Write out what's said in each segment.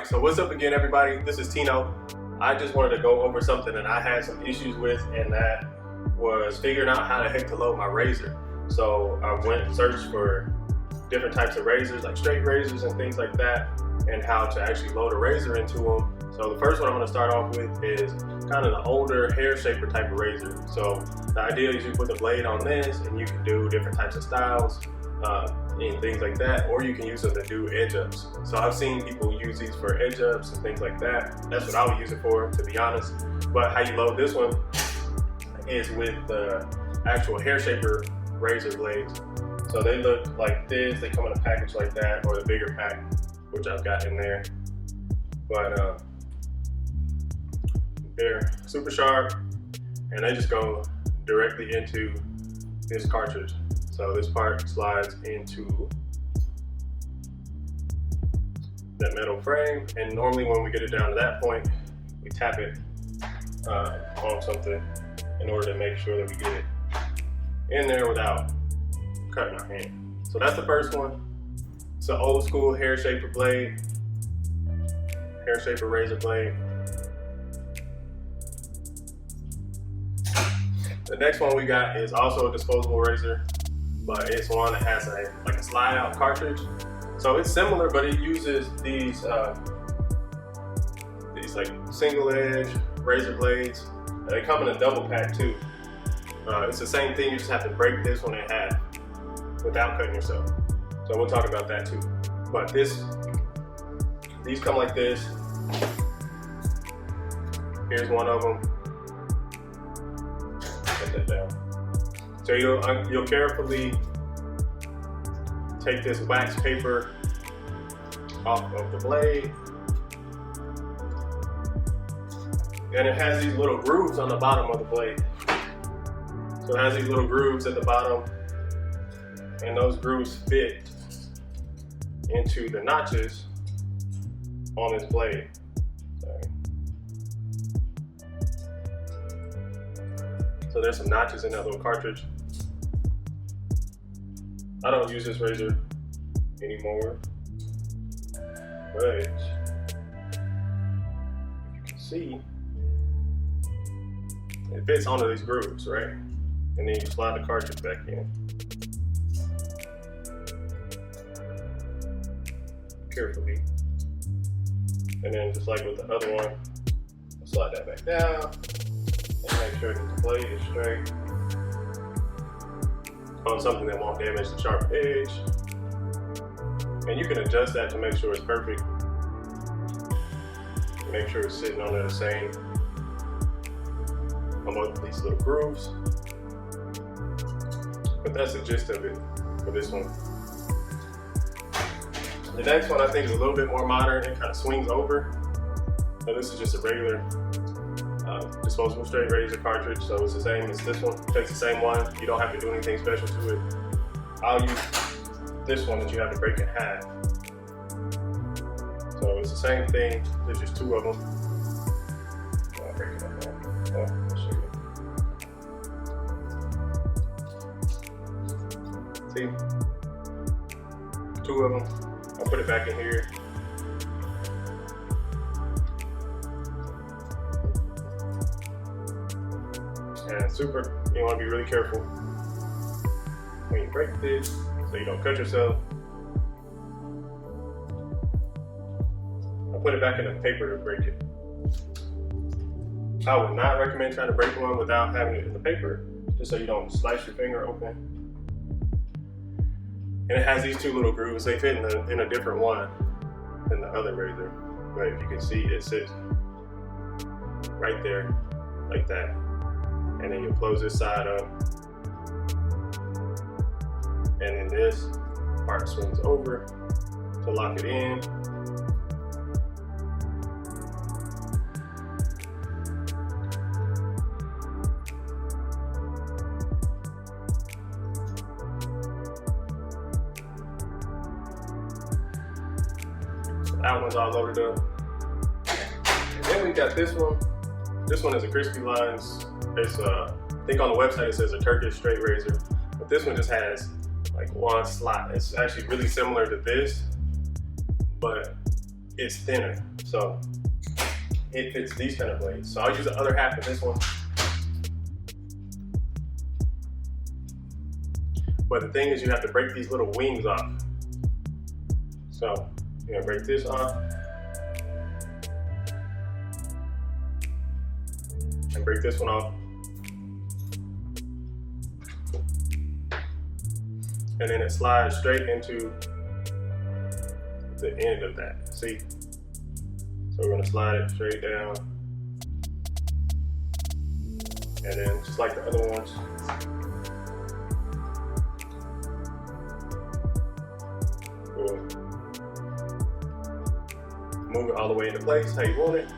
Alright, so what's up again, everybody? This is Tino. I just wanted to go over something that I had some issues with, and that was figuring out how the heck to load my razor. So I went and searched for different types of razors, like straight razors and things like that, and how to actually load a razor into them. So the first one I'm going to start off with is kind of the older hair shaper type of razor. So the idea is you put the blade on this and you can do different types of styles and things like that, or you can use them to do edge ups. So I've seen people use these for edge ups and things like that. That's what I would use it for, to be honest. But how you load this one is with the actual hair shaper razor blades. So they look like this, they come in a package like that, or the bigger pack, which I've got in there. But they're super sharp, and they just go directly into this cartridge. So this part slides into that metal frame, and normally when we get it down to that point, we tap it on something in order to make sure that we get it in there without cutting our hand. So that's the first one. It's an old school hair shaper blade, hair shaper razor blade. The next one we got is also a disposable razor, but it's one that has like a slide out cartridge. So it's similar, but it uses these like single edge razor blades. They come in a double pack too. It's the same thing, you just have to break this one in half without cutting yourself. So we'll talk about that too. But these come like this. Here's one of them. Put that down. So you'll carefully take this wax paper off of the blade. And it has these little grooves on the bottom of the blade. So it has these little grooves at the bottom, and those grooves fit into the notches on this blade. So there's some notches in that little cartridge. I don't use this razor anymore, but you can see it fits onto these grooves, right? And then you slide the cartridge back in. Carefully. And then just like with the other one, I'll slide that back down and make sure that the blade is straight on something that won't damage the sharp edge. And you can adjust that to make sure it's perfect. Make sure it's sitting under the same on both of these little grooves. But that's the gist of it for this one. The next one I think is a little bit more modern. It kind of swings over. So this is just a regular disposable straight razor cartridge. So it's the same as this one. It takes the same one. You don't have to do anything special to it. I'll use this one that you have to break in half. So it's the same thing. There's just two of them. I'll break it up now. I'll show you. See? Two of them. I'll put it back in here. And super, you want to be really careful when you break this so you don't cut yourself. I'll put it back in the paper to break it. I would not recommend trying to break one without having it in the paper, just so you don't slice your finger open. And it has these two little grooves. They fit in a different one than the other razor. But if you can see, it sits right there, like that. And then you close this side up. And then this part swings over to lock it in. That one's all loaded up. And then we got this one. This one is a crispy lines. It's I think on the website it says a Turkish straight razor, but this one just has like one slot. It's actually really similar to this, but it's thinner, so it fits these kind of blades. So I'll use the other half of this one. But the thing is, you have to break these little wings off. So you're gonna break this off and break this one off. And then it slides straight into the end of that, see? So we're gonna slide it straight down. And then just like the other ones, we'll move it all the way into place how you want it.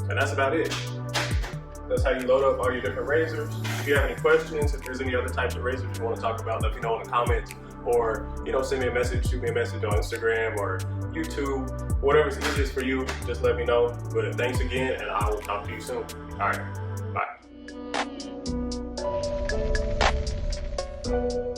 And that's about it. That's how you load up all your different razors. If you have any questions, if there's any other types of razors you want to talk about, let me know in the comments, or send me a message, shoot me a message on Instagram or YouTube, whatever's easiest for you, just let me know. But thanks again, and I will talk to you soon. All right, bye.